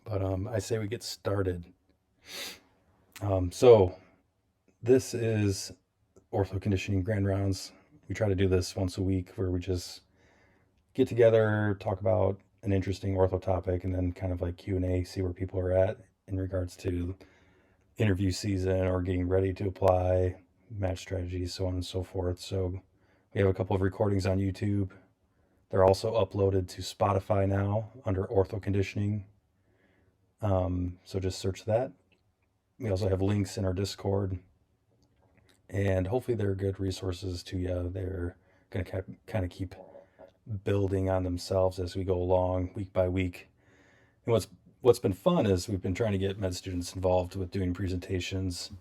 But I say we get started. So this is Ortho Conditioning Grand Rounds. We try to do this once a week where we just get together, talk about an interesting ortho topic, and then kind of like Q&A, see where people are at in regards to interview season or getting ready to apply, match strategies, so on and so forth. So we have a couple of recordings on YouTube. They're also uploaded to Spotify now under Ortho Conditioning. So just search that. We also have links in our Discord, and hopefully they're good resources to you. They're going to kind of keep building on themselves as we go along week by week. And what's been fun is we've been trying to get med students involved with doing presentations.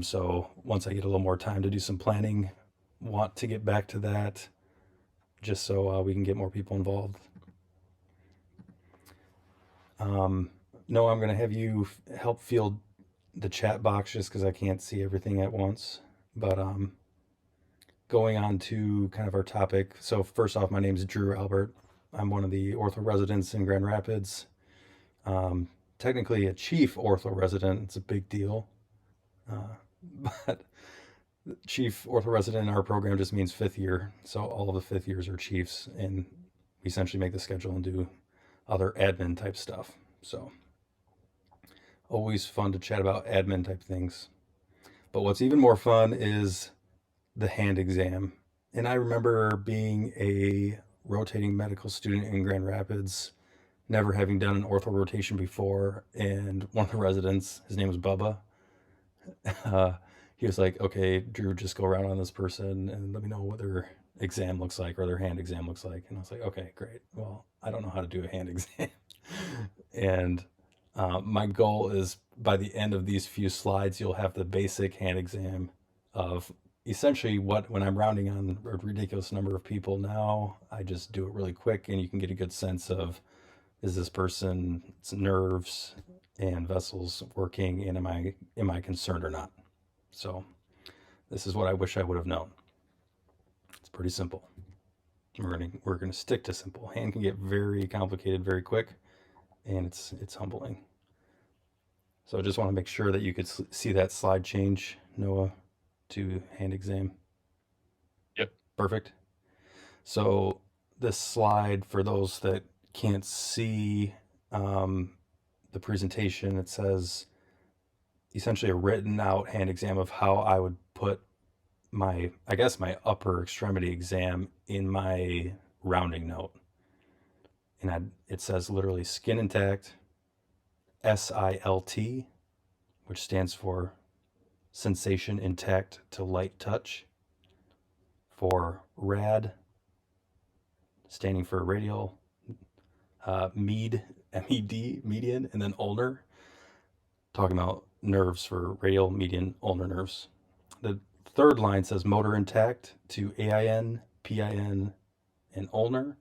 So once I get a little more time to do some planning, want to get back to that just so we can get more people involved. No, I'm going to have you help field the chat box just because I can't see everything at once. But going on to kind of our topic. So first off, my name is Drew Albert. I'm one of the ortho residents in Grand Rapids. Technically a chief ortho resident. It's a big deal. But chief ortho resident in our program just means fifth year. So all of the fifth years are chiefs, and we essentially make the schedule and do other admin type stuff. So always fun to chat about admin type things. But what's even more fun is the hand exam. And I remember being a rotating medical student in Grand Rapids, never having done an ortho rotation before. And one of the residents, his name was Bubba, he was like, okay, Drew, just go around on this person and let me know what their exam looks like or their hand exam looks like. And I was like, okay, great. Well, I don't know how to do a hand exam. And my goal is by the end of these few slides, you'll have the basic hand exam of essentially when I'm rounding on a ridiculous number of people now, I just do it really quick and you can get a good sense of, is this person's nerves and vessels working, and am I concerned or not? So this is what I wish I would have known. It's pretty simple. We're gonna stick to simple. Hand can get very complicated very quick, and it's humbling. So I just want to make sure that you could see that slide change, Noah, to hand exam. Yep. Perfect. So this slide, for those that can't see the presentation, it says essentially a written out hand exam of how I would put my upper extremity exam in my rounding note. And it says literally skin intact, SILT, which stands for sensation intact to light touch, for RAD, standing for radial, MED, median, and then ulnar, talking about nerves for radial, median, ulnar nerves. The third line says motor intact to AIN, PIN, and ulnar,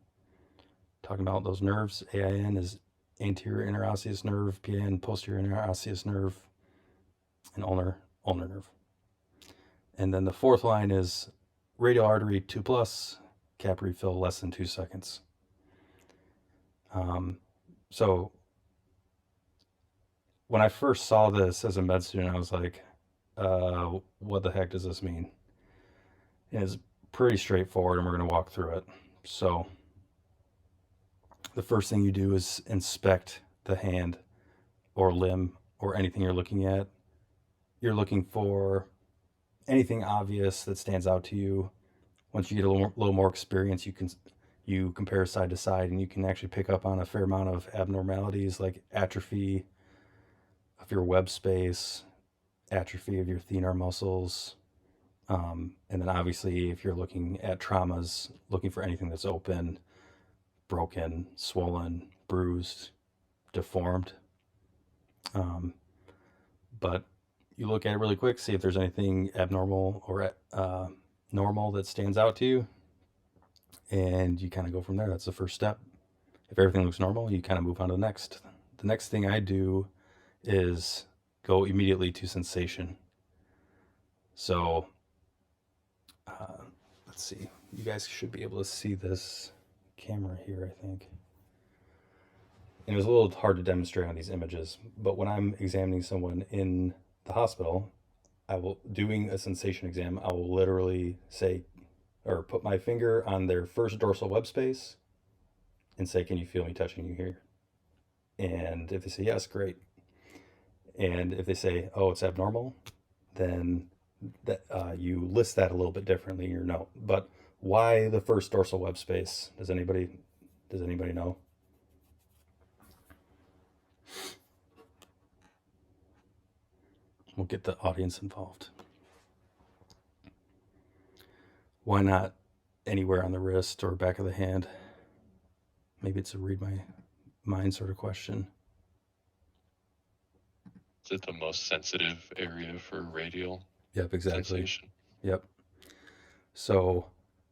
talking about those nerves. AIN is anterior interosseous nerve, PIN posterior interosseous nerve, and ulnar nerve. And then the fourth line is radial artery 2 plus, cap refill less than 2 seconds. So when I first saw this as a med student, I was like, what the heck does this mean? And it's pretty straightforward, and we're going to walk through it. So the first thing you do is inspect the hand or limb or anything you're looking at. You're looking for anything obvious that stands out to you. Once you get a little more experience, you compare side to side, and you can actually pick up on a fair amount of abnormalities like atrophy of your web space, atrophy of your thenar muscles, and then obviously if you're looking at traumas, looking for anything that's open, broken, swollen, bruised, deformed. But you look at it really quick, see if there's anything abnormal or normal that stands out to you, and you kind of go from there. That's the first step. If everything looks normal, you kind of move on to the next. The next thing I do is go immediately to sensation. So let's see. You guys should be able to see this camera here, I think. And it was a little hard to demonstrate on these images, but when I'm examining someone in the hospital, I will doing a sensation exam, I will literally say or put my finger on their first dorsal web space and say, "Can you feel me touching you here?" And if they say yes, great. And if they say, "Oh, it's abnormal," then that you list that a little bit differently in your note. But why the first dorsal web space? Does anybody know? We'll get the audience involved. Why not anywhere on the wrist or back of the hand? Maybe it's a read my mind sort of question. Is it the most sensitive area for radial Yep, exactly. sensation? Yep. So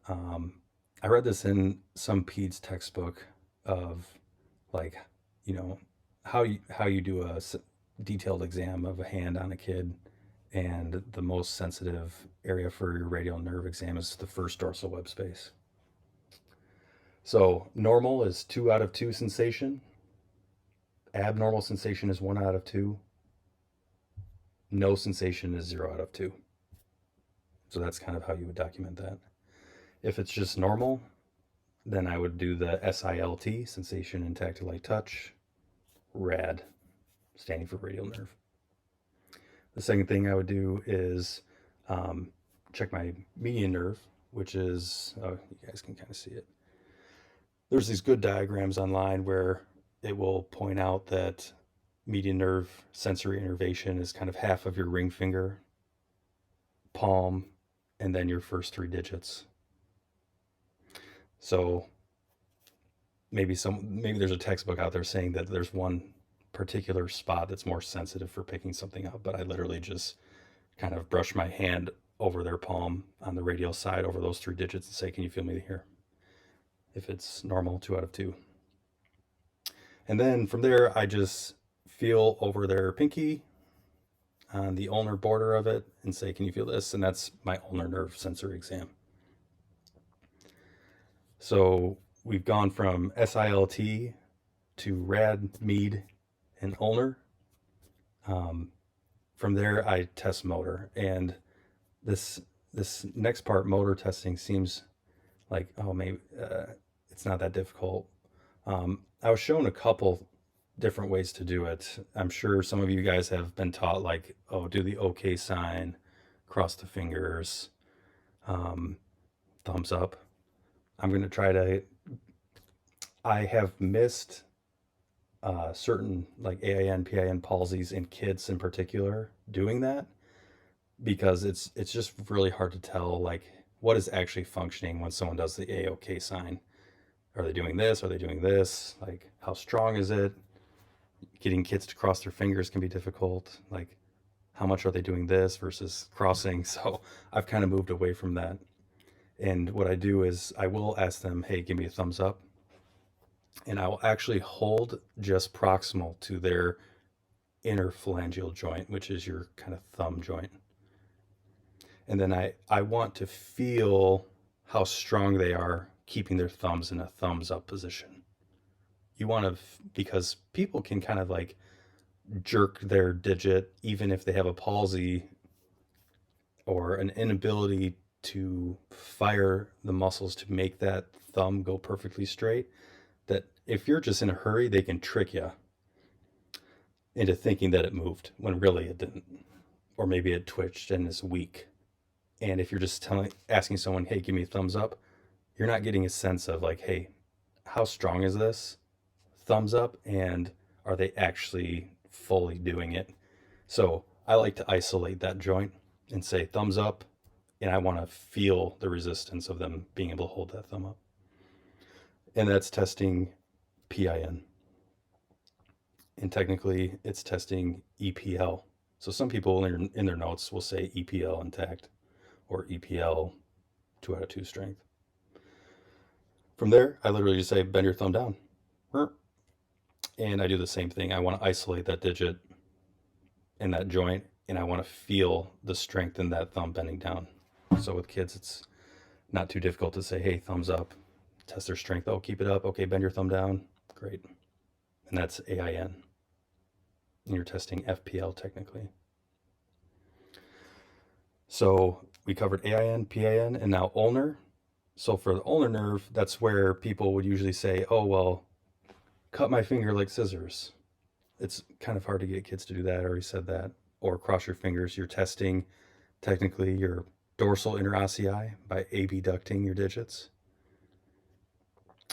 um, I read this in some peds textbook of like, you know, how you do a detailed exam of a hand on a kid, and the most sensitive area for your radial nerve exam is the first dorsal web space. So normal is 2 out of 2 sensation. Abnormal sensation is 1 out of 2. No sensation is 0 out of 2. So that's kind of how you would document that. If it's just normal, then I would do the SILT, sensation and tactile light touch, RAD, standing for radial nerve. The second thing I would do is um, check my median nerve, which is, oh, you guys can kind of see it. There's these good diagrams online where it will point out that median nerve sensory innervation is kind of half of your ring finger, palm, and then your first 3 digits. So maybe there's a textbook out there saying that there's one particular spot that's more sensitive for picking something up, but I literally just kind of brush my hand over their palm on the radial side over those 3 digits and say, "Can you feel me here?" If it's normal, 2 out of 2. And then from there, I just feel over their pinky on the ulnar border of it and say, "Can you feel this?" And that's my ulnar nerve sensory exam. So we've gone from SILT to RAD, MEAD, and ulnar. From there, I test motor, and this this next part, motor testing, seems like, oh, maybe it's not that difficult. I was shown a couple different ways to do it. I'm sure some of you guys have been taught, like, oh, do the OK sign, cross the fingers, um, thumbs up. I'm going to try to. I have missed certain like AIN, PIN palsies in kids in particular doing that, because it's just really hard to tell like what is actually functioning when someone does the AOK sign. Are they doing this? Are they doing this? Like, how strong is it? Getting kids to cross their fingers can be difficult. Like, how much are they doing this versus crossing? So I've kind of moved away from that. And what I do is I will ask them, "Hey, give me a thumbs up." And I will actually hold just proximal to their inner phalangeal joint, which is your kind of thumb joint. And then I want to feel how strong they are keeping their thumbs in a thumbs up position. You want to, because people can kind of like jerk their digit, even if they have a palsy or an inability to fire the muscles to make that thumb go perfectly straight. That if you're just in a hurry, they can trick you into thinking that it moved when really it didn't, or maybe it twitched and is weak. And if you're just asking someone, "Hey, give me a thumbs up," you're not getting a sense of like, "Hey, how strong is this?" Thumbs up, and are they actually fully doing it? So I like to isolate that joint and say thumbs up, and I want to feel the resistance of them being able to hold that thumb up. And that's testing PIN. And technically, it's testing EPL. So some people in their notes will say EPL intact or EPL 2 out of 2 strength. From there, I literally just say, "Bend your thumb down." And I do the same thing. I want to isolate that digit in that joint, and I want to feel the strength in that thumb bending down. So with kids, it's not too difficult to say, "Hey, thumbs up," test their strength. "Oh, keep it up. Okay, bend your thumb down." Great. and that's AIN. And you're testing FPL technically. So we covered AIN, PAN, and now ulnar. So for the ulnar nerve, that's where people would usually say, oh, well, cut my finger like scissors. It's kind of hard to get kids to do that. I already said that. Or cross your fingers. You're testing technically your dorsal interossei by abducting your digits.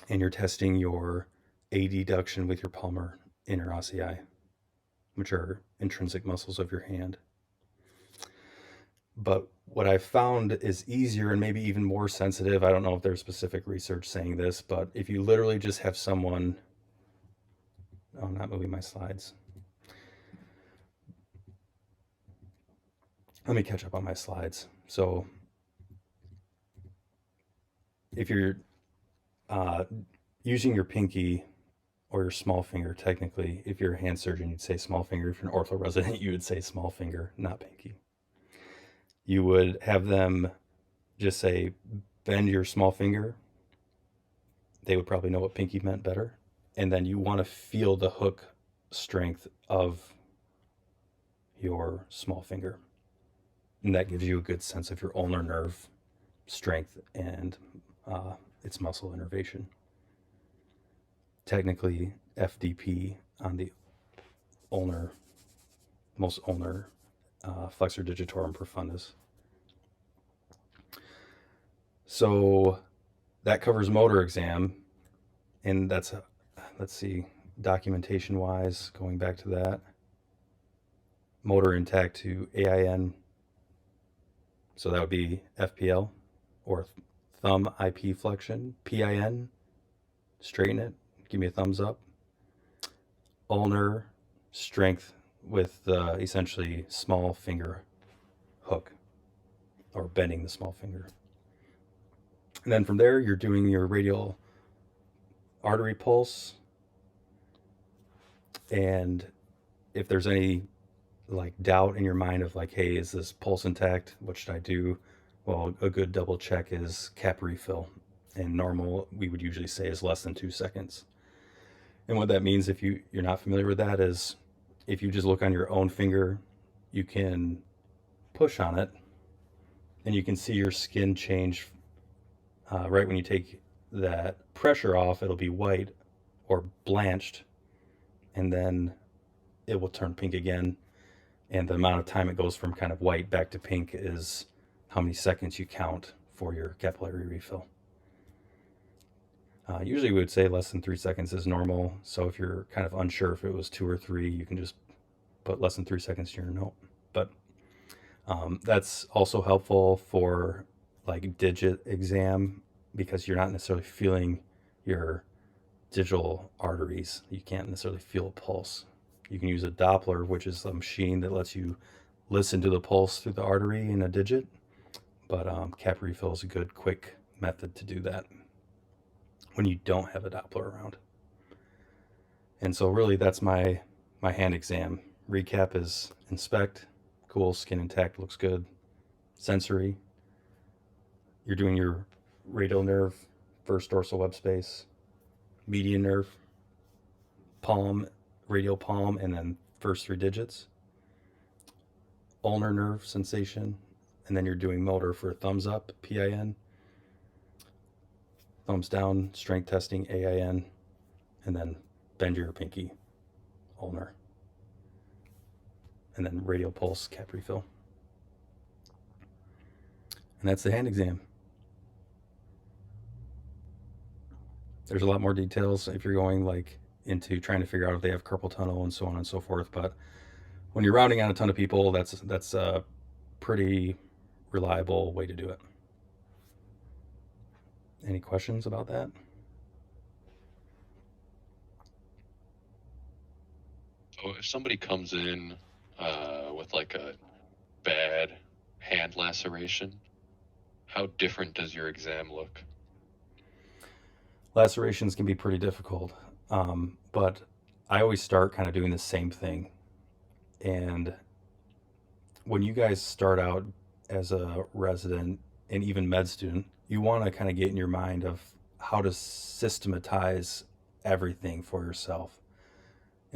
And you're testing your adduction with your palmar interossei, which are intrinsic muscles of your hand. But what I found is easier and maybe even more sensitive. I don't know if there's specific research saying this, but if you literally just have someone, oh, I'm not moving my slides. Let me catch up on my slides. So if you're uh, using your pinky or your small finger, technically, if you're a hand surgeon, you'd say small finger. If you're an ortho resident, you would say small finger, not pinky. You would have them just say, bend your small finger. They would probably know what pinky meant better. And then you want to feel the hook strength of your small finger. And that gives you a good sense of your ulnar nerve strength and its muscle innervation. Technically, FDP on the ulnar, most ulnar flexor digitorum profundus. So that covers motor exam, and that's, let's see, documentation wise, going back to that, motor intact to AIN. So that would be FPL or thumb IP flexion, PIN, straighten it, give me a thumbs up. Ulnar strength with essentially small finger hook or bending the small finger. And then from there, you're doing your radial artery pulse. And if there's any like doubt in your mind of like, hey, is this pulse intact? What should I do? Well, a good double check is cap refill. And normal, we would usually say, is less than 2 seconds. And what that means, if you're not familiar with that, is if you just look on your own finger, you can push on it and you can see your skin change right when you take that pressure off. It'll be white or blanched, and then it will turn pink again. And the amount of time it goes from kind of white back to pink is how many seconds you count for your capillary refill. Usually we would say less than 3 seconds is normal. So if you're kind of unsure if it was 2 or 3, you can just put less than 3 seconds to your note. But that's also helpful for like digit exam because you're not necessarily feeling your digital arteries. You can't necessarily feel a pulse. You can use a Doppler, which is a machine that lets you listen to the pulse through the artery in a digit. But cap refill is a good, quick method to do that when you don't have a Doppler around. And so really that's my hand exam. Recap is inspect, cool, skin intact, looks good. Sensory, you're doing your radial nerve, first dorsal web space, median nerve, palm, radial palm, and then first 3 digits. Ulnar nerve sensation, and then you're doing motor for thumbs up, PIN, thumbs down, strength testing, AIN, and then bend your pinky, ulnar, and then radial pulse, cap refill. And that's the hand exam. There's a lot more details if you're going like into trying to figure out if they have carpal tunnel and so on and so forth. But when you're rounding out a ton of people, that's a pretty reliable way to do it. Any questions about that? So if somebody comes in with like a bad hand laceration, how different does your exam look? Lacerations can be pretty difficult, but I always start kind of doing the same thing. And when you guys start out as a resident and even med student, you want to kind of get in your mind of how to systematize everything for yourself.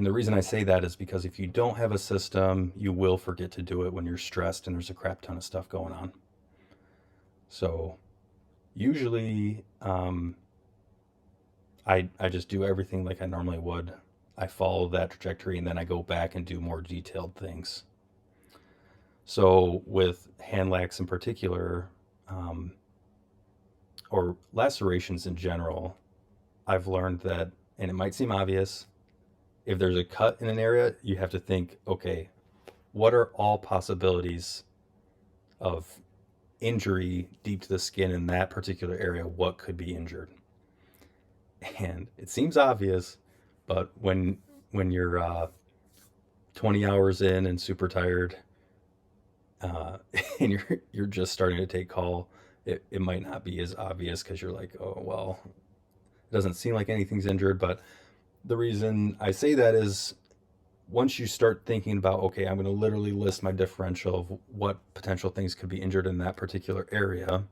And the reason I say that is because if you don't have a system, you will forget to do it when you're stressed and there's a crap ton of stuff going on. So usually, I just do everything like I normally would. I follow that trajectory and then I go back and do more detailed things. So with hand lacs in particular, um, or lacerations in general, I've learned that, and it might seem obvious, if there's a cut in an area, you have to think, okay, what are all possibilities of injury deep to the skin in that particular area? What could be injured? And it seems obvious, but when you're 20 hours in and super tired, uh, and you're just starting to take call, it might not be as obvious because you're like, oh well, it doesn't seem like anything's injured. But the reason I say that is once you start thinking about, okay, I'm going to literally list my differential of what potential things could be injured in that particular area,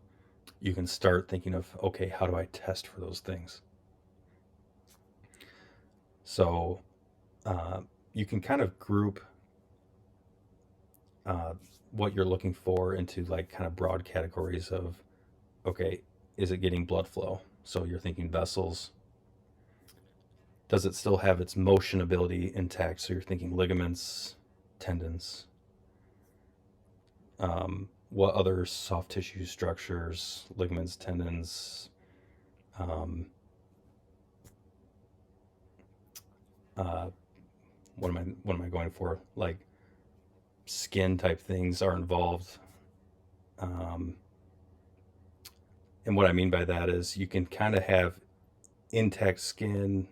you can start thinking of, okay, how do I test for those things? So uh, you can kind of group uh, what you're looking for into like kind of broad categories of, okay, is it getting blood flow? So you're thinking vessels. Does it still have its motion ability intact? So you're thinking ligaments, tendons. What other soft tissue structures, ligaments, tendons, um, uh, what am I going for? Like skin type things are involved. Um, and what I mean by that is you can kind of have intact skin,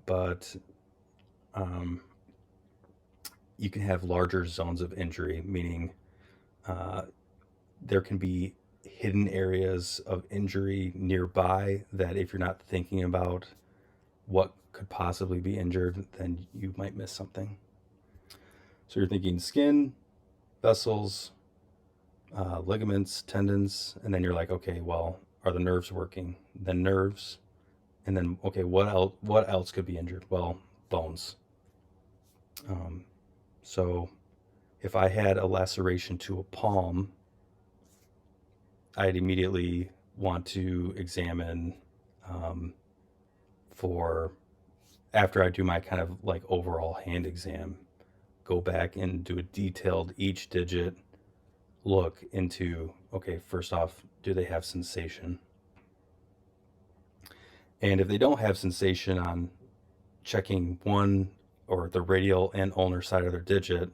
but um, you can have larger zones of injury, meaning uh, there can be hidden areas of injury nearby that if you're not thinking about what could possibly be injured, then you might miss something. So you're thinking skin, vessels, ligaments, tendons, and then you're like, okay, well, are the nerves working? Then nerves, and then okay, what else? What else could be injured? Well, bones. Um, so if I had a laceration to a palm, I'd immediately want to examine um, for after I do my kind of like overall hand exam, go back and do a detailed each digit look into, okay, first off, do they have sensation? And if they don't have sensation on checking one or the radial and ulnar side of their digit,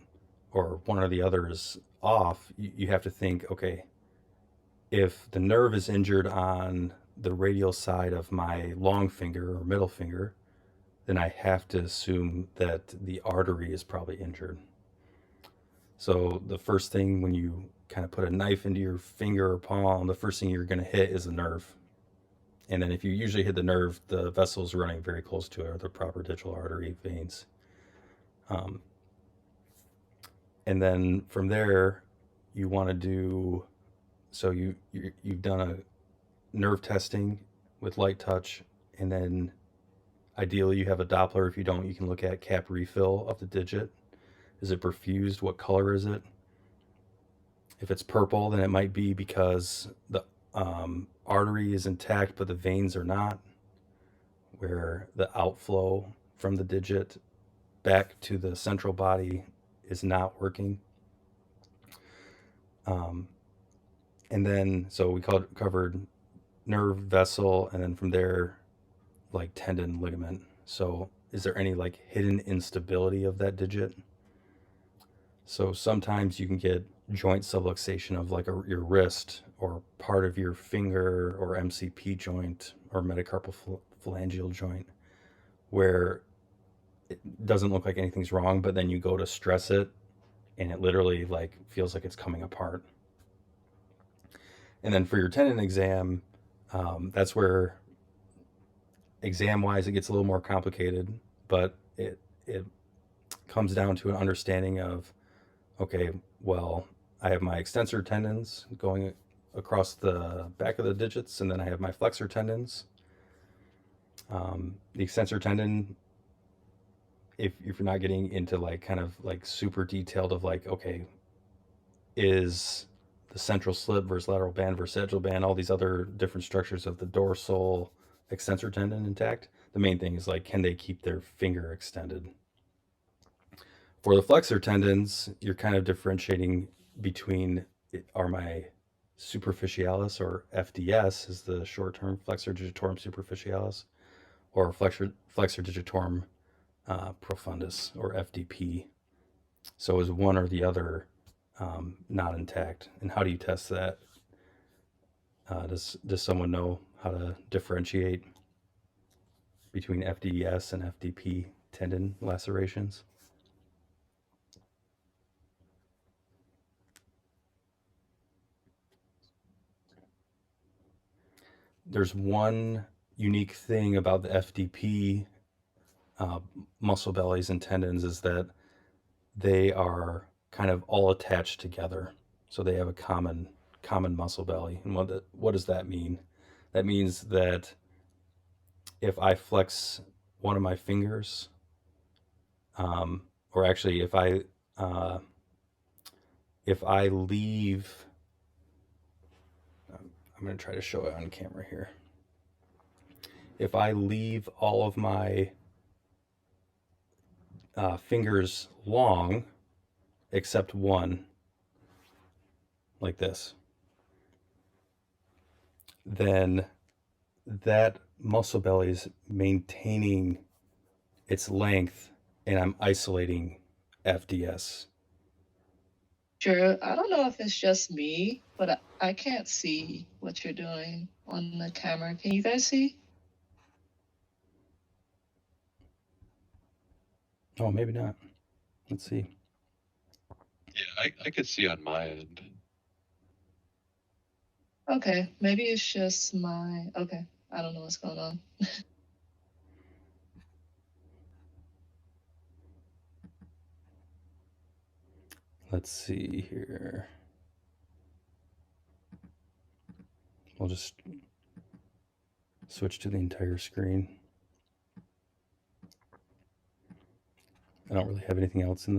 or one or the other is off, you have to think, okay, if the nerve is injured on the radial side of my long finger or middle finger, then I have to assume that the artery is probably injured. So the first thing when you kind of put a knife into your finger or palm, the first thing you're going to hit is the nerve. And then if you usually hit the nerve, the vessels running very close to it are the proper digital artery veins. Um, and then from there, you want to do so you've done a nerve testing with light touch, and then ideally you have a Doppler. If you don't, you can look at cap refill of the digit. Is it perfused? What color is it? If it's purple, then it might be because the artery is intact, but the veins are not, where the outflow from the digit back to the central body is not working. Um, and then, so we covered nerve, vessel, and then from there, like tendon, ligament. So, is there any like hidden instability of that digit? So sometimes you can get joint subluxation of like your wrist or part of your finger or MCP joint or metacarpal phalangeal joint where it doesn't look like anything's wrong, but then you go to stress it and it literally like feels like it's coming apart. And then for your tendon exam, that's where exam wise it gets a little more complicated, but it comes down to an understanding of okay, well, I have my extensor tendons going across the back of the digits, and then I have my flexor tendons. The extensor tendon if you're not getting into like kind of like super detailed of like, okay, is the central slip versus lateral band versus sagittal band, all these other different structures of the dorsal extensor tendon intact. The main thing is like, can they keep their finger extended? For the flexor tendons, you're kind of differentiating between, are my superficialis, or FDS is the short term, flexor digitorum superficialis, or flexor digitorum profundus, or FDP. So is one or the other not intact? And how do you test that? Does someone know how to differentiate between FDS and FDP tendon lacerations? There's one unique thing about the FDP uh, muscle bellies and tendons, is that they are kind of all attached together. So they have a common muscle belly. And what does that mean? That means that if I flex one of my fingers, or actually uh, if I leave, I'm going to try to show it on camera here. If I leave all of my fingers long, except one, like this, then that muscle belly is maintaining its length, and I'm isolating FDS. Sure. I don't know if it's just me, but I can't see what you're doing on the camera. Can you guys see? Oh, maybe not. Let's see. Yeah, I could see on my end. Okay, maybe it's just my. Okay, I don't know what's going on. Let's see here. We'll just switch to the entire screen. I don't really have anything else in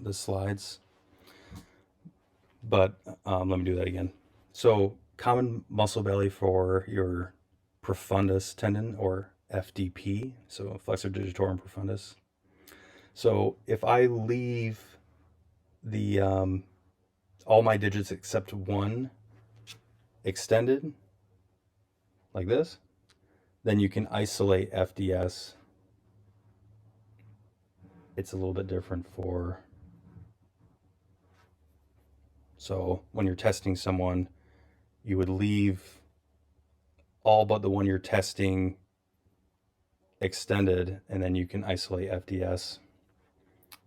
the slides, but let me do that again. So common muscle belly for your profundus tendon, or FDP, so flexor digitorum profundus. So if I leave the all my digits except one extended, like this, then you can isolate FDS. It's a little bit different for, so when you're testing someone, you would leave all but the one you're testing extended, and then you can isolate FDS.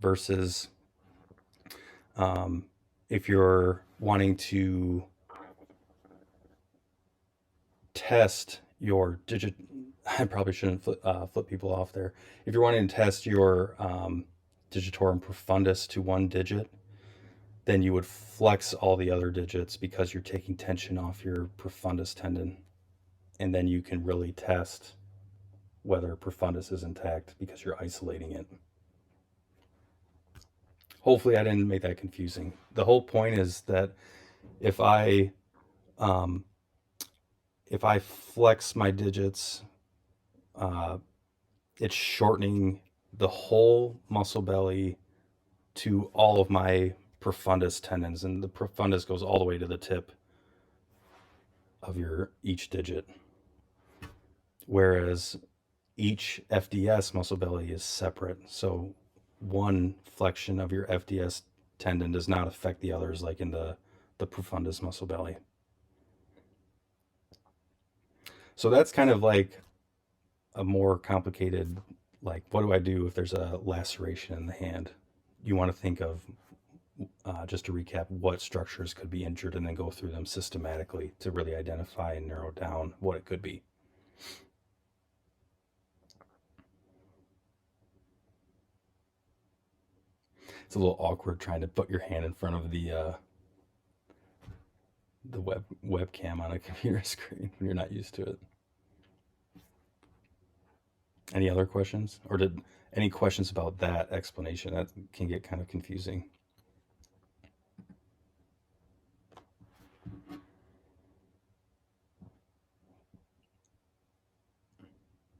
Versus um, if you're wanting to test your digit, I probably shouldn't flip people off there. If you're wanting to test your digitorum profundus to one digit, then you would flex all the other digits, because you're taking tension off your profundus tendon. And then you can really test whether profundus is intact, because you're isolating it. Hopefully, I didn't make that confusing. The whole point is that if I um, if I flex my digits, uh, it's shortening the whole muscle belly to all of my profundus tendons, and the profundus goes all the way to the tip of your each digit. Whereas each FDS muscle belly is separate, so one flexion of your FDS tendon does not affect the others, like in the profundus muscle belly. So that's kind of like a more complicated, like, what do I do if there's a laceration in the hand? You want to think of, just to recap, what structures could be injured, and then go through them systematically to really identify and narrow down what it could be. It's a little awkward trying to put your hand in front of the webcam on a computer screen when you're not used to it. Any other questions? Or did any questions about that explanation? That can get kind of confusing.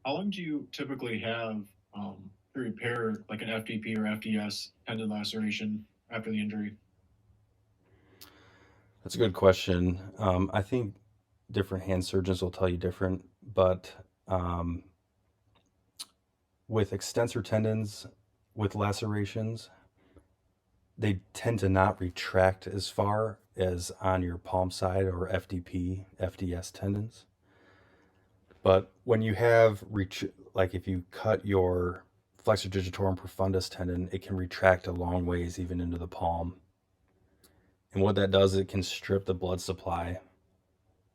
How long do you typically have to repair like an FDP or FDS tendon laceration after the injury? That's a good question. I think different hand surgeons will tell you different, but um, with extensor tendons, with lacerations, they tend to not retract as far as on your palm side or FDP, FDS tendons. But when you have, like if you cut your flexor digitorum profundus tendon, it can retract a long ways even into the palm. And what that does, it can strip the blood supply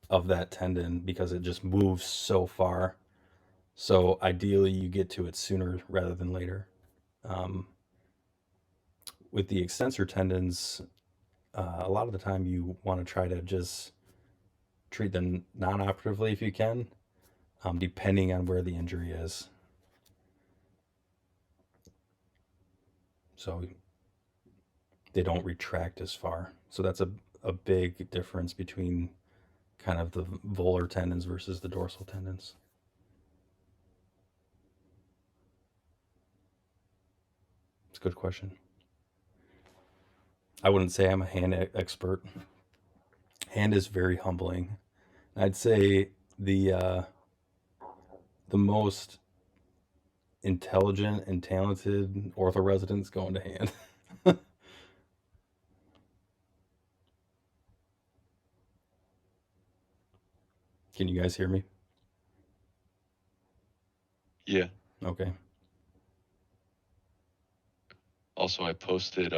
of that tendon because it just moves so far. So ideally, you get to it sooner rather than later. Um, with the extensor tendons, a lot of the time you want to try to just treat them non-operatively if you can, depending on where the injury is. So they don't retract as far. So that's a big difference between kind of the volar tendons versus the dorsal tendons. It's a good question. I wouldn't say I'm a hand expert. Hand is very humbling. I'd say the most intelligent and talented ortho residents go into hand. Can you guys hear me? Yeah. Okay. Also, I posted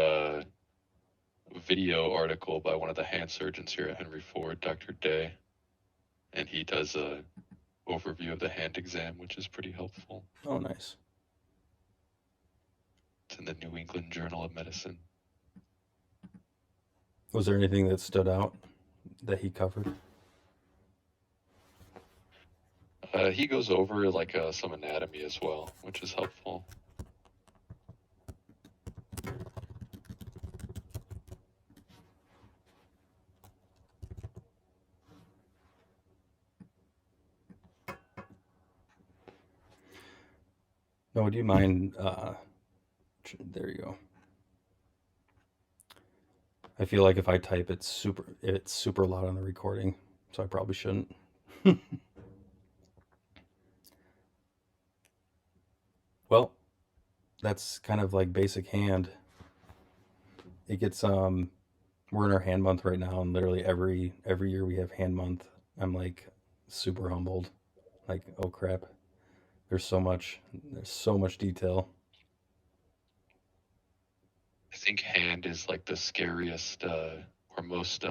video article by one of the hand surgeons here at Henry Ford, Dr. Day, and he does a overview of the hand exam, which is pretty helpful. Oh, nice. It's in the New England Journal of Medicine. Was there anything that stood out that he covered? He goes over like some anatomy as well, which is helpful. No, do you mind? There you go. I feel like if I type, it's super loud on the recording, so I probably shouldn't. Well, that's kind of like basic hand. It gets we're in our hand month right now, and literally every year we have hand month. I'm like super humbled. Like, oh crap, there's so much detail. I think hand is like the scariest or most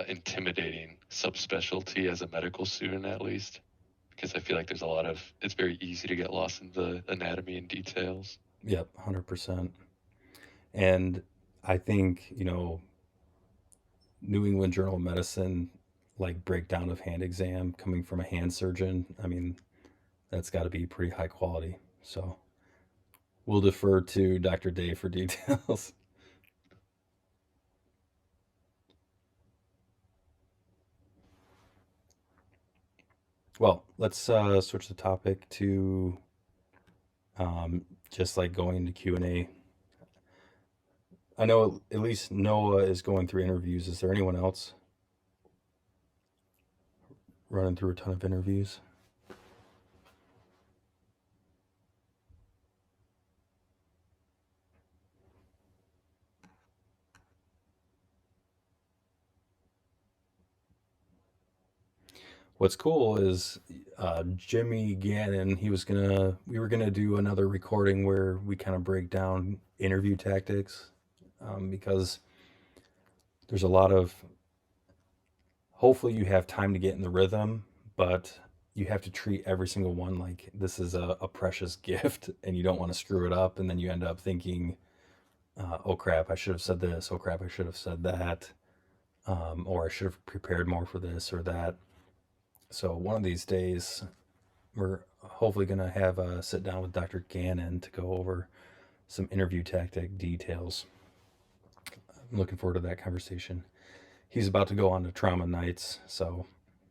intimidating subspecialty as a medical student, at least, because I feel like there's a lot of, it's very easy to get lost in the anatomy and details. Yep, 100%. And I think, New England Journal of Medicine, like breakdown of hand exam coming from a hand surgeon, I mean, that's got to be pretty high quality. So we'll defer to Dr. Day for details. Well, let's switch the topic to just like going into Q&A. I know at least Noah is going through interviews. Is there anyone else running through a ton of interviews? What's cool is Jimmy Gannon. We were gonna do another recording where we kind of break down interview tactics because there's a lot of. Hopefully, you have time to get in the rhythm, but you have to treat every single one like this is a precious gift, and you don't want to screw it up, and then you end up thinking, "Oh crap, I should have said this. Oh crap, I should have said that." Or I should have prepared more for this or that. So one of these days, we're hopefully going to have a sit down with Dr. Gannon to go over some interview tactic details. I'm looking forward to that conversation. He's about to go on to trauma nights, so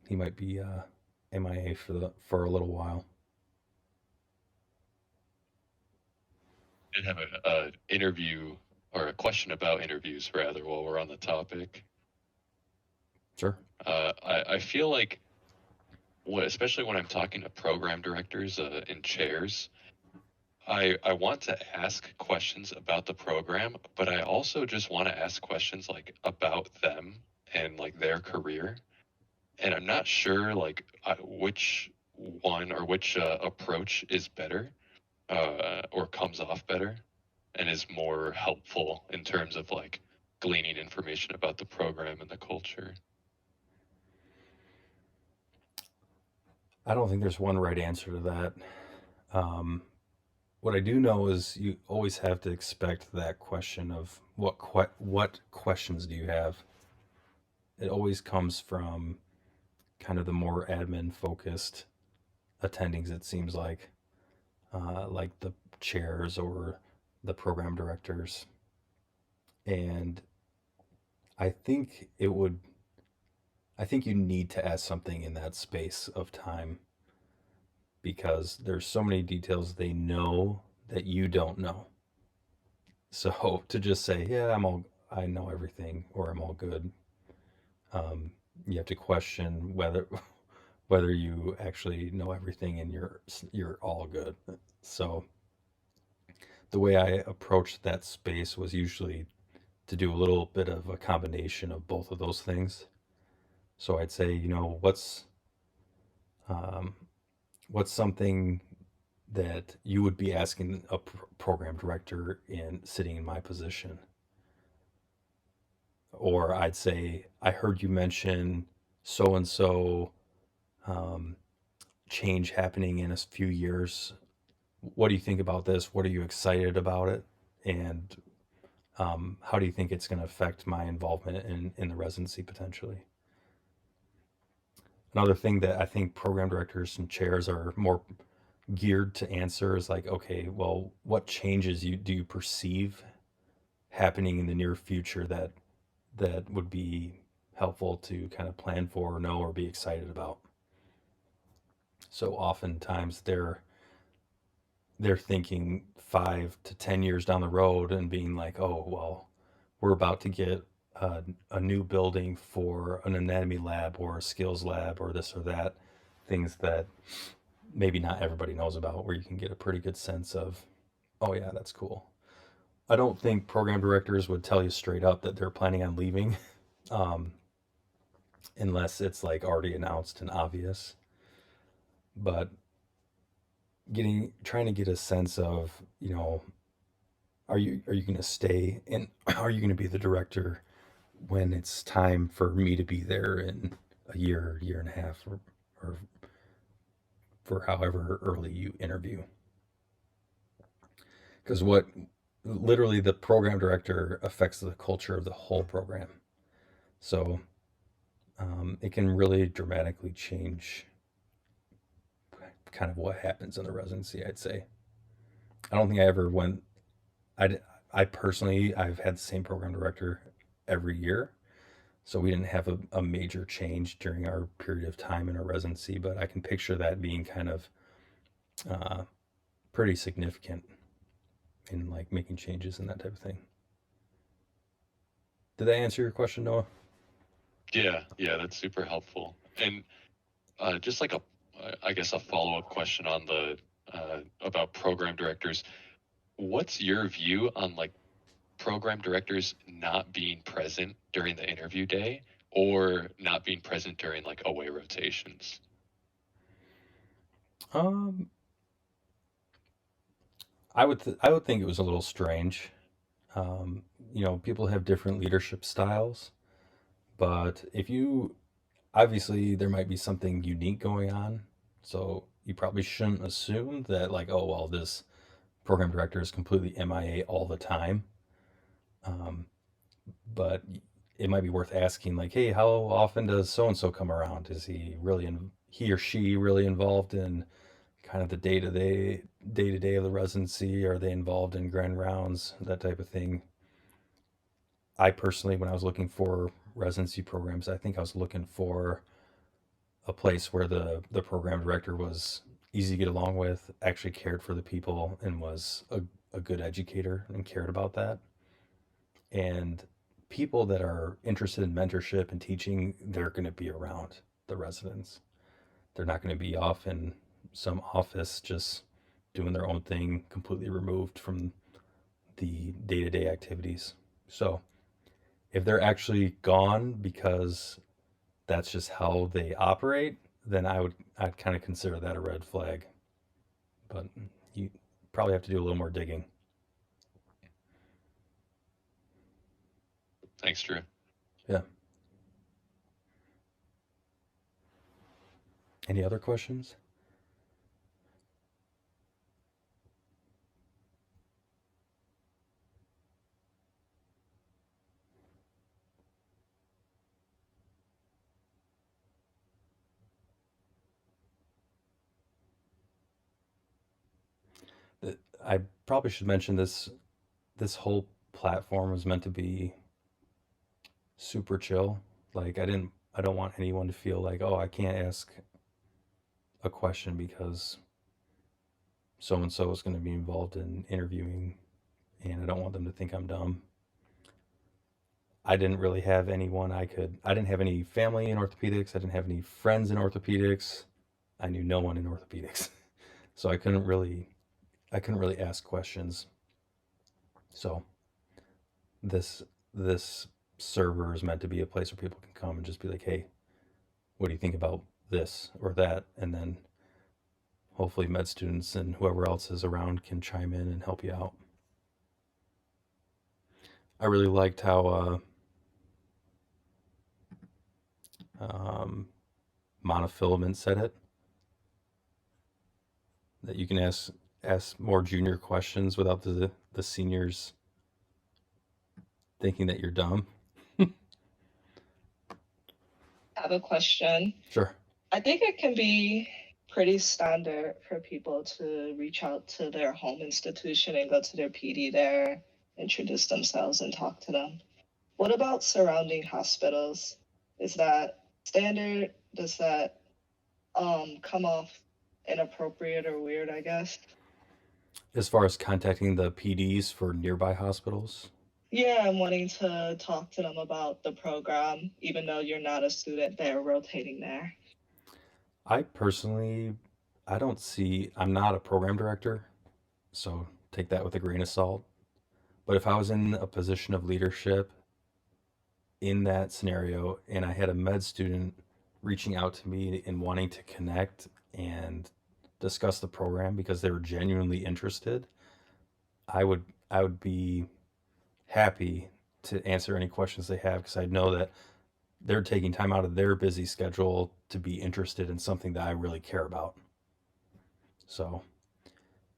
he might be MIA for a little while. I did have a interview or a question about interviews rather while we're on the topic. Sure. I feel like, especially when I'm talking to program directors in chairs, I want to ask questions about the program, but I also just want to ask questions like about them and like their career. And I'm not sure like which one or which approach is better or comes off better and is more helpful in terms of like gleaning information about the program and the culture. I don't think there's one right answer to that. Um, what I do know is you always have to expect that question of what questions do you have? It always comes from kind of the more admin focused attendings. It seems like the chairs or the program directors, and I think it would. I think you need to ask something in that space of time because there's so many details they know that you don't know. So to just say, yeah, I know everything, or I'm all good, um, you have to question whether you actually know everything and you're all good. So the way I approached that space was usually to do a little bit of a combination of both of those things. So I'd say, um, what's something that you would be asking a program director in sitting in my position? Or I'd say, I heard you mention so and so change happening in a few years. What do you think about this? What are you excited about it? And how do you think it's going to affect my involvement in the residency potentially? Another thing that I think program directors and chairs are more geared to answer is like, okay, well, what changes do you perceive happening in the near future that would be helpful to kind of plan for or know or be excited about? So oftentimes they're thinking 5 to 10 years down the road and being like, oh well, we're about to get a new building for an anatomy lab or a skills lab or this or that, things that maybe not everybody knows about, where you can get a pretty good sense of, oh yeah, that's cool. I don't think program directors would tell you straight up that they're planning on leaving, um, unless it's like already announced and obvious. But trying to get a sense of, are you going to stay and are you going to be the director when it's time for me to be there in a year and a half, or for however early you interview? Because what literally the program director affects the culture of the whole program. So it can really dramatically change kind of what happens in the residency, I'd say. I don't think I ever went, I, I personally, I've had the same program director every year. So we didn't have a major change during our period of time in our residency, but I can picture that being kind of uh, pretty significant in like making changes and that type of thing. Did that answer your question, Noah? Yeah, that's super helpful. And just like I guess a follow-up question on the about program directors. What's your view on like program directors not being present during the interview day or not being present during like away rotations? Um, I would think it was a little strange. Um, people have different leadership styles, but if you obviously there might be something unique going on, so you probably shouldn't assume that like, oh well, this program director is completely MIA all the time. Um, but it might be worth asking like, hey, how often does so and so come around? Is he or she really involved in kind of the day to day of the residency. Are they involved in grand rounds, that type of thing? I personally, when I was looking for residency programs, I think I was looking for a place where the program director was easy to get along with, actually cared for the people, and was a good educator and cared about that. And people that are interested in mentorship and teaching, they're going to be around the residents. They're not going to be off in some office just doing their own thing, completely removed from the day to day activities. So if they're actually gone because that's just how they operate, then I'd kind of consider that a red flag. But you probably have to do a little more digging. Thanks, Drew. Yeah. Any other questions? I probably should mention this whole platform was meant to be super chill. Like I don't want anyone to feel like, "Oh, I can't ask a question because so and so is going to be involved in interviewing and I don't want them to think I'm dumb." I didn't really have anyone I didn't have any family in orthopedics. I didn't have any friends in orthopedics. I knew no one in orthopedics. So I couldn't really ask questions. So this this server is meant to be a place where people can come and just be like, "Hey, what do you think about this or that?" And then hopefully med students and whoever else is around can chime in and help you out. I really liked how um, monofilament said it, that you can ask more junior questions without the seniors thinking that you're dumb. I have a question. Sure. I think it can be pretty standard for people to reach out to their home institution and go to their PD there, introduce themselves, and talk to them. What about surrounding hospitals? Is that standard? Does that come off inappropriate or weird, I guess? As far as contacting the PDs for nearby hospitals, Yeah, I'm wanting to talk to them about the program, even though you're not a student there rotating there. I personally, I don't see, I'm not a program director, so take that with a grain of salt. But if I was in a position of leadership in that scenario and I had a med student reaching out to me and wanting to connect and discuss the program because they were genuinely interested, I would be happy to answer any questions they have because I know that they're taking time out of their busy schedule to be interested in something that I really care about. So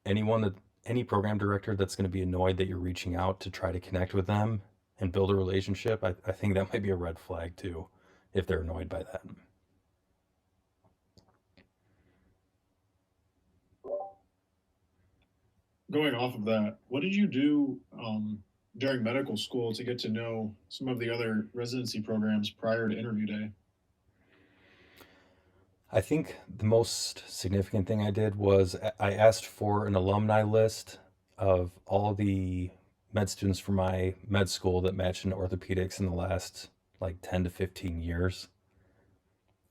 anyone that any program director that's going to be annoyed that you're reaching out to try to connect with them and build a relationship, I think that might be a red flag too, if they're annoyed by that. Going off of that, what did you do during medical school to get to know some of the other residency programs prior to interview day? I think the most significant thing I did was I asked for an alumni list of all the med students from my med school that matched in orthopedics in the last like 10 to 15 years.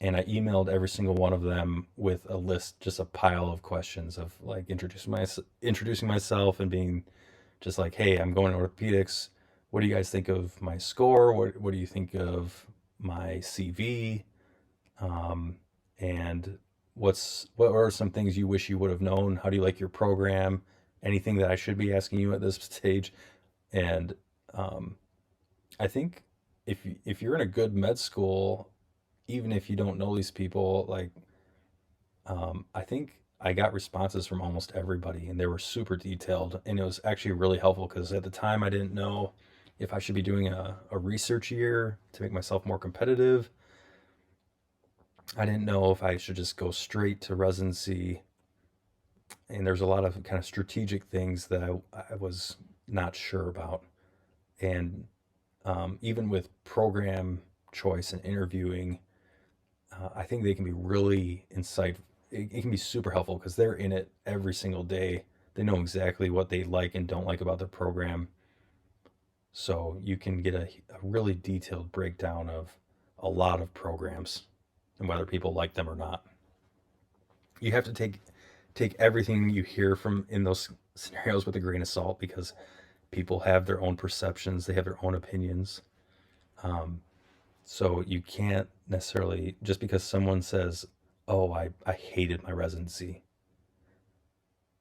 And I emailed every single one of them with a list, just a pile of questions of like introducing myself and being just like, "Hey, I'm going to orthopedics. What do you guys think of my score? What do you think of my CV? Um, and what are some things you wish you would have known? How do you like your program? Anything that I should be asking you at this stage?" And um, I think if you're in a good med school, even if you don't know these people, like I think I got responses from almost everybody, and they were super detailed, and it was actually really helpful because at the time I didn't know if I should be doing a research year to make myself more competitive. I didn't know if I should just go straight to residency and there's a lot of kind of strategic things that I was not sure about. And even with program choice and interviewing, I think they can be really insightful. It can be super helpful because they're in it every single day. They know exactly what they like and don't like about their program. So you can get a really detailed breakdown of a lot of programs and whether people like them or not. You have to take everything you hear from in those scenarios with a grain of salt because people have their own perceptions, they have their own opinions. Um, so you can't necessarily just because someone says, "Oh, I hated my residency."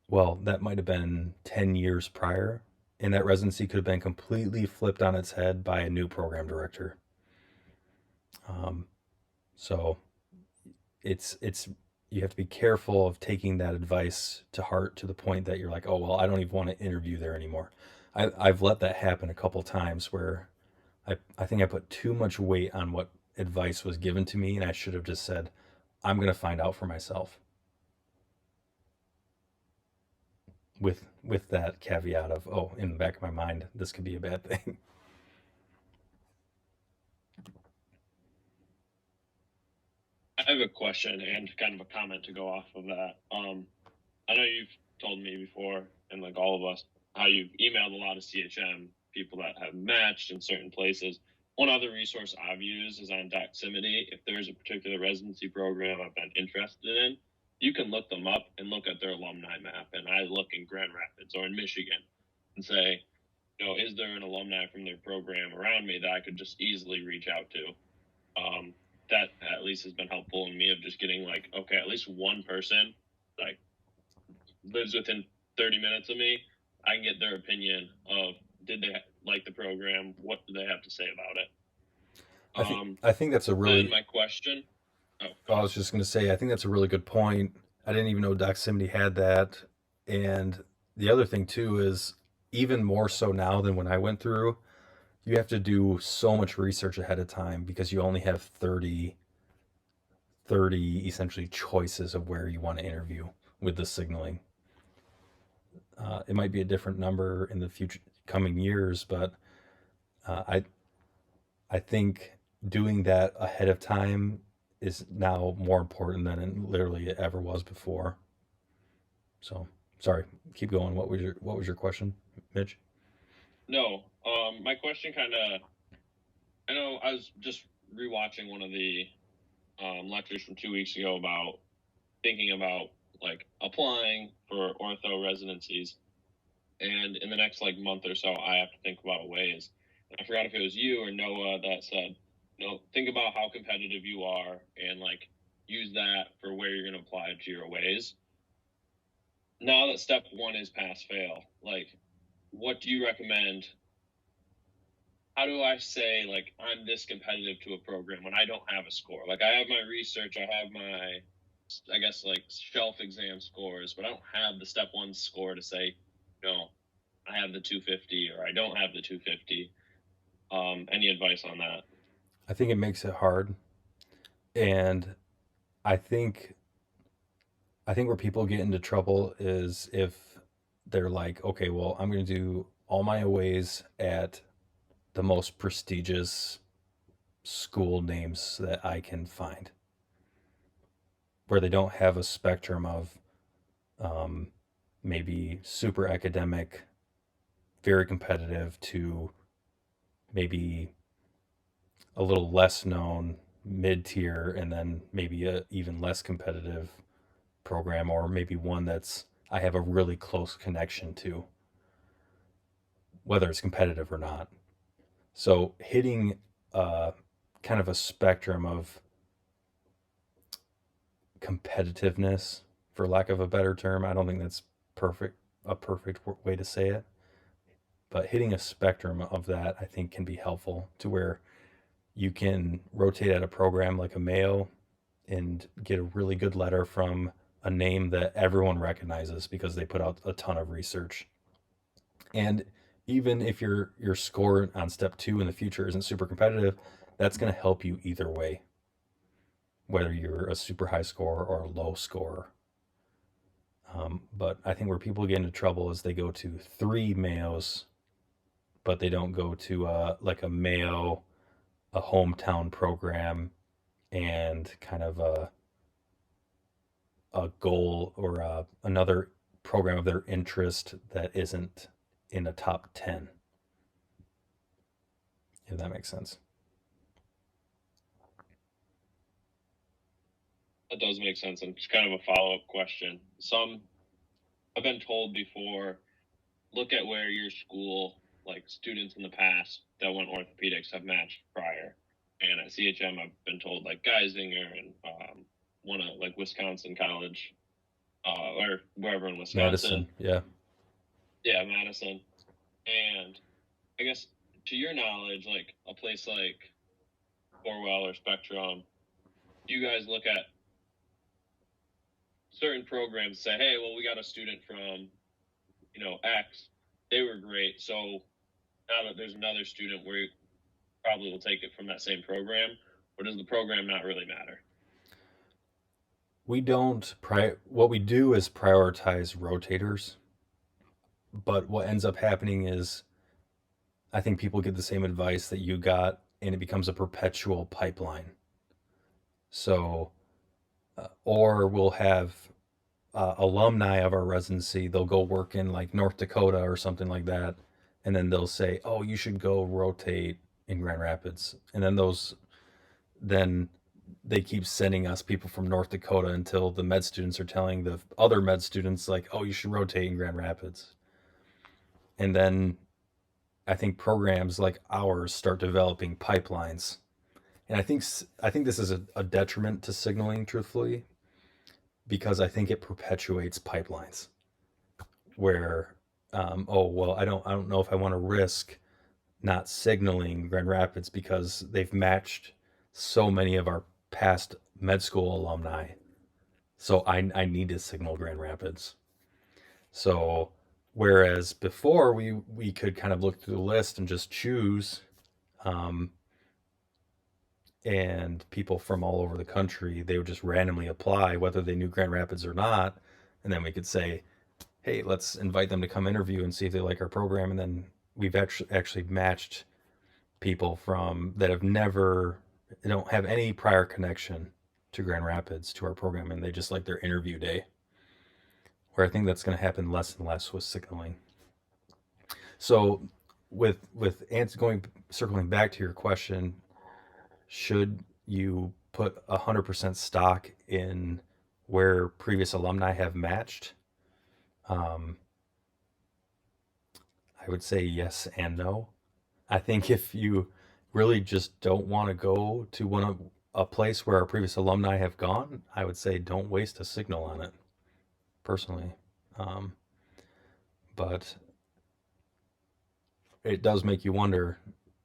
Well, that might have been 10 years prior, and that residency could have been completely flipped on its head by a new program director. Um, so it's you have to be careful of taking that advice to heart to the point that you're like, oh well, I don't even want to interview there anymore. I've let that happen a couple times where I think I put too much weight on what advice was given to me, and I should have just said, I'm gonna find out for myself. With that caveat of, oh, in the back of my mind, this could be a bad thing. I have a question and kind of a comment to go off of that. I know you've told me before, and like all of us, how you've emailed a lot of CHM people that have matched in certain places. One other resource I've used is on Doximity. If there's a particular residency program I've been interested in, you can look them up and look at their alumni map. And I look in Grand Rapids or in Michigan and say, is there an alumni from their program around me that I could just easily reach out to? That at least has been helpful in me of just getting like, okay, at least one person like lives within 30 minutes of me. I can get their opinion of did they like the program? What do they have to say about it? I think that's a Then really. my question. Oh, I was just going to say, I think that's a really good point. I didn't even know Doximity had that. And the other thing, too, is even more so now than when I went through, you have to do so much research ahead of time because you only have 30 essentially choices of where you want to interview with the signaling. It might be a different number in the future coming years, but I think doing that ahead of time is now more important than it literally ever was before. So sorry, keep going. What was your question, Mitch? no. My question kind of. I know I was just rewatching one of the lectures from 2 weeks ago about thinking about like applying for ortho residencies. And in the next like month or so, I have to think about ways. And I forgot if it was you or Noah that said, think about how competitive you are and like use that for where you're going to apply to your ways. Now that step one is pass fail, like what do you recommend? How do I say like I'm this competitive to a program when I don't have a score? Like I have my research, I have my, I guess like shelf exam scores, but I don't have the step one score to say, I have the 250 or I don't have the 250. Any advice on that? I think it makes it hard, and I think I think where people get into trouble is if they're like, okay, well, I'm going to do all my aways at the most prestigious school names that I can find, where they don't have a spectrum of um, maybe super academic, very competitive to maybe a little less known mid tier, and then maybe a even less competitive program, or maybe one that's I have a really close connection to, whether it's competitive or not. So hitting uh, kind of a spectrum of competitiveness, for lack of a better term, I don't think that's perfect a perfect way to say it, but hitting a spectrum of that I think can be helpful to where you can rotate at a program like a Mayo and get a really good letter from a name that everyone recognizes because they put out a ton of research. And even if your score on step 2 in the future isn't super competitive, that's going to help you either way, whether you're a super high score or a low score. But I think where people get into trouble is they go to 3 Mayos, but they don't go to like a Mayo, a hometown program, and kind of a goal or another program of their interest that isn't in the top 10, if that makes sense. That does make sense, and just kind of a follow-up question. I've been told before, look at where your school, like students in the past that went orthopedics have matched prior. And at CHM, I've been told like Geisinger and one of like Wisconsin College, or wherever in Wisconsin. Madison, yeah. Yeah, Madison. And I guess to your knowledge, like a place like Orwell or Spectrum, do you guys look at certain programs, say, hey, well, we got a student from, X, they were great. So now that there's another student, we probably will take it from that same program, or does the program not really matter? We don't what we do is prioritize rotators, but what ends up happening is I think people get the same advice that you got, and it becomes a perpetual pipeline. So, or we'll have alumni of our residency, they'll go work in like North Dakota or something like that, and then they'll say, "Oh, you should go rotate in Grand Rapids," and then they keep sending us people from North Dakota until the med students are telling the other med students like, "Oh, you should rotate in Grand Rapids," and then I think programs like ours start developing pipelines. And I think this is a detriment to signaling, truthfully, because I think it perpetuates pipelines where, oh well, I don't know if I want to risk not signaling Grand Rapids because they've matched so many of our past med school alumni, so I need to signal Grand Rapids. So whereas before we could kind of look through the list and just choose, um, and people from all over the country, they would just randomly apply whether they knew Grand Rapids or not, and then we could say, hey, let's invite them to come interview and see if they like our program. And then we've actually matched people from that have never, they don't have any prior connection to Grand Rapids to our program, and they just like their interview day, where I think that's going to happen less and less with signaling. So with going circling back to your question, should you put 100% stock in where previous alumni have matched? I would say yes and no. I think if you really just don't want to go to a place where our previous alumni have gone, I would say don't waste a signal on it, personally. Um, but it does make you wonder: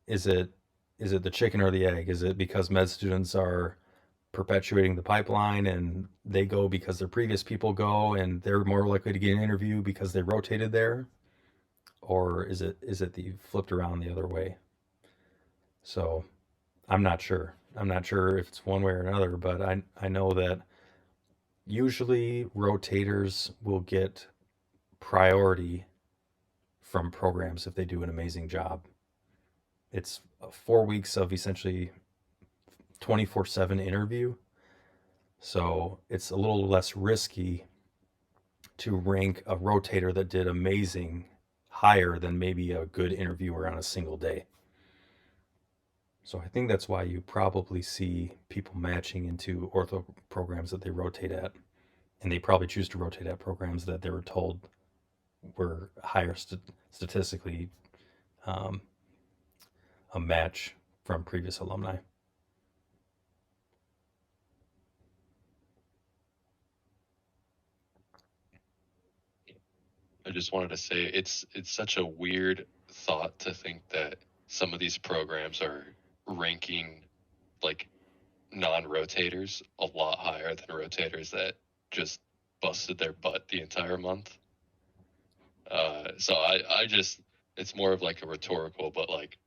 is it the chicken or the egg? Is it because med students are perpetuating the pipeline and they go because their previous people go and they're more likely to get an interview because they rotated there? Or is it the flipped around the other way? So I'm not sure. I'm not sure if it's one way or another, but I know that usually rotators will get priority from programs if they do an amazing job. It's 4 weeks of essentially 24/7 interview. So it's a little less risky to rank a rotator that did amazing higher than maybe a good interviewer on a single day. So I think that's why you probably see people matching into ortho programs that they rotate at. And they probably choose to rotate at programs that they were told were higher statistically, um, a match from previous alumni. I just wanted to say it's such a weird thought to think that some of these programs are ranking like non-rotators a lot higher than rotators that just busted their butt the entire month. So I just, it's more of like a rhetorical, but like,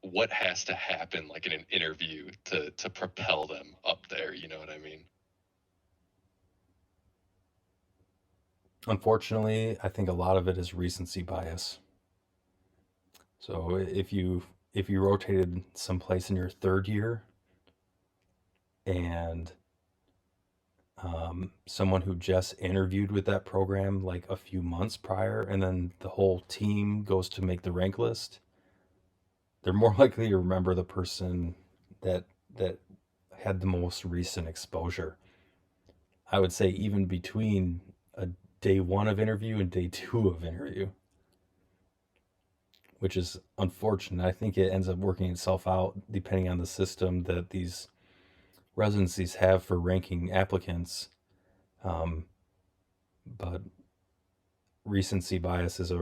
what has to happen like in an interview to propel them up there? You know what I mean? Unfortunately, I think a lot of it is recency bias. So if you rotated someplace in your third year and someone who just interviewed with that program like a few months prior, and then the whole team goes to make the rank list, they're more likely to remember the person that that had the most recent exposure. I would say even between a day one of interview and day two of interview, which is unfortunate. I think it ends up working itself out depending on the system that these residencies have for ranking applicants. Um, but recency bias is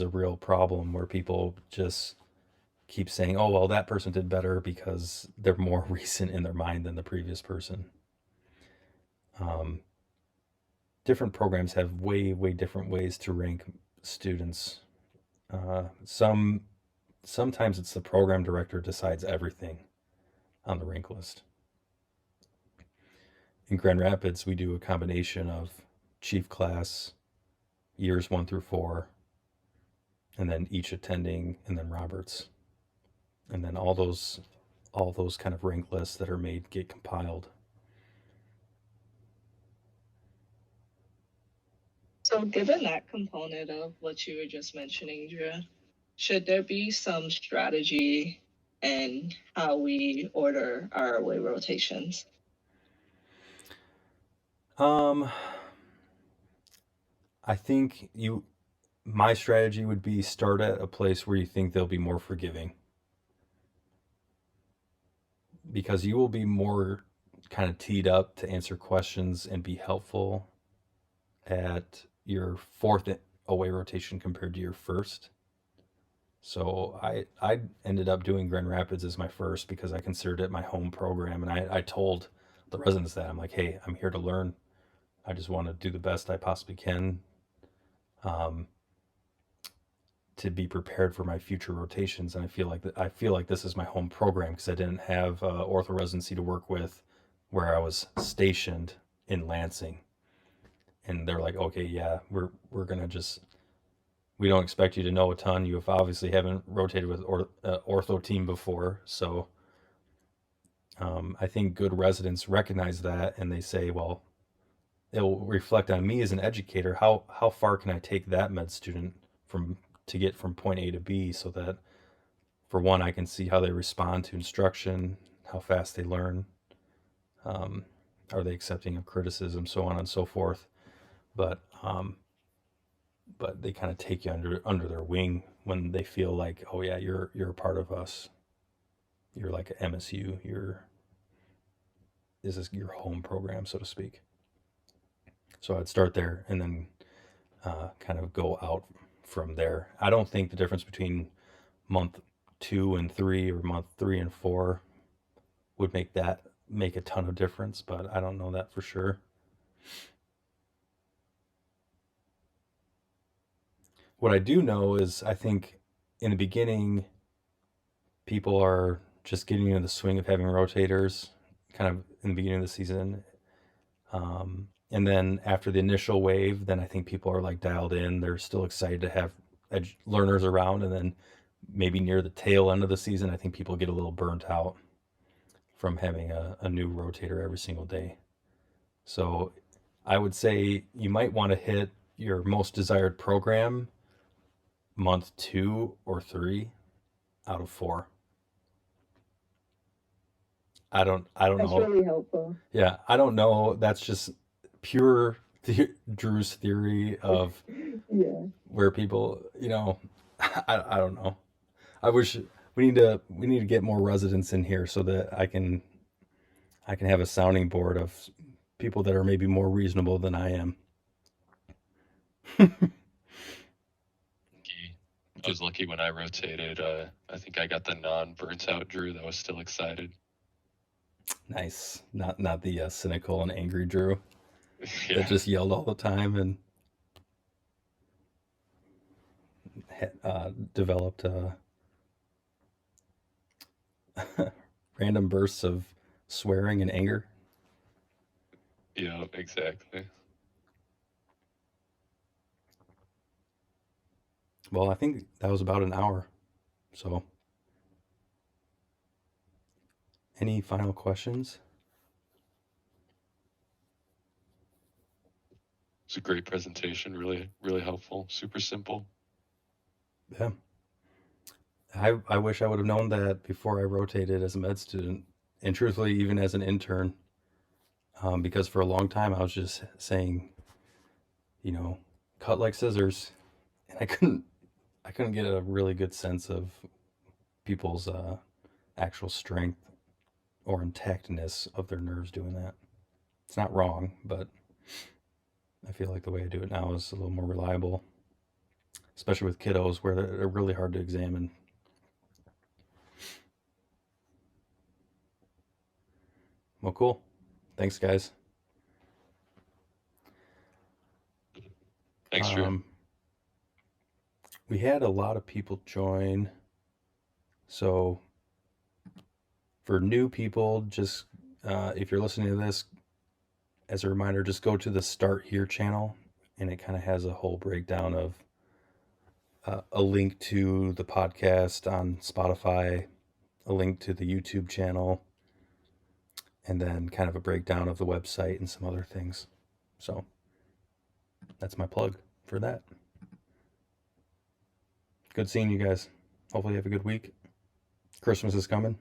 a real problem where people just keep saying, "Oh, well, that person did better because they're more recent in their mind than the previous person." Um, Different programs have way different ways to rank students. Sometimes it's the program director decides everything on the rank list. In Grand Rapids, we do a combination of chief class, years 1 through 4, and then each attending, and then Roberts, and then all those kind of rank lists that are made get compiled. So, given that component of what you were just mentioning, Drew, should there be some strategy in how we order our away rotations? Um, I think my strategy would be start at a place where you think they'll be more forgiving, because you will be more kind of teed up to answer questions and be helpful at your fourth away rotation compared to your first. So I ended up doing Grand Rapids as my first because I considered it my home program, and I told the residents that I'm like, hey, I'm here to learn. I just want to do the best I possibly can, um, to be prepared for my future rotations. And I feel like this is my home program because I didn't have ortho residency to work with, where I was stationed in Lansing, and they're like, okay, yeah, we're gonna just we don't expect you to know a ton. You have obviously haven't rotated with ortho team before, so I think good residents recognize that and they say, well, it'll reflect on me as an educator. How far can I take that med student from to get from point A to B, so that for one, I can see how they respond to instruction, how fast they learn, um, are they accepting of criticism, so on and so forth. But they kind of take you under their wing when they feel like, oh yeah, you're a part of us. You're like an MSU. This is your home program, so to speak. So I'd start there and then kind of go out from there. I don't think the difference between month 2 and 3 or month 3 and 4 would make a ton of difference, but I don't know that for sure. What I do know is I think in the beginning, people are just getting into the swing of having rotators kind of in the beginning of the season. And then after the initial wave, then I think people are like dialed in. They're still excited to have learners around. And then maybe near the tail end of the season, I think people get a little burnt out from having a new rotator every single day. So I would say you might want to hit your most desired program month 2 or 3 out of 4. I don't That's know. really helpful. Yeah, I don't know. That's just pure Drew's theory of Yeah. where people, I don't know. I wish we need to get more residents in here so that I can have a sounding board of people that are maybe more reasonable than I am. I was lucky when I rotated. I think I got the non-burnt out Drew that was still excited. Nice. Not the cynical and angry Drew Yeah. that just yelled all the time and developed random bursts of swearing and anger. Yeah, exactly. Well, I think that was about an hour. So, any final questions? It's a great presentation. Really, really helpful. Super simple. Yeah. I wish I would have known that before I rotated as a med student, and truthfully, even as an intern, because for a long time I was just saying, cut like scissors, and I couldn't get a really good sense of people's actual strength or intactness of their nerves doing that. It's not wrong, but I feel like the way I do it now is a little more reliable, especially with kiddos where they're really hard to examine. Well, cool. Thanks, guys. Thanks, Drew. We had a lot of people join. So for new people, just if you're listening to this, as a reminder, just go to the Start Here channel, and it kind of has a whole breakdown of a link to the podcast on Spotify, a link to the YouTube channel, and then kind of a breakdown of the website and some other things. So that's my plug for that. Good seeing you guys. Hopefully you have a good week. Christmas is coming.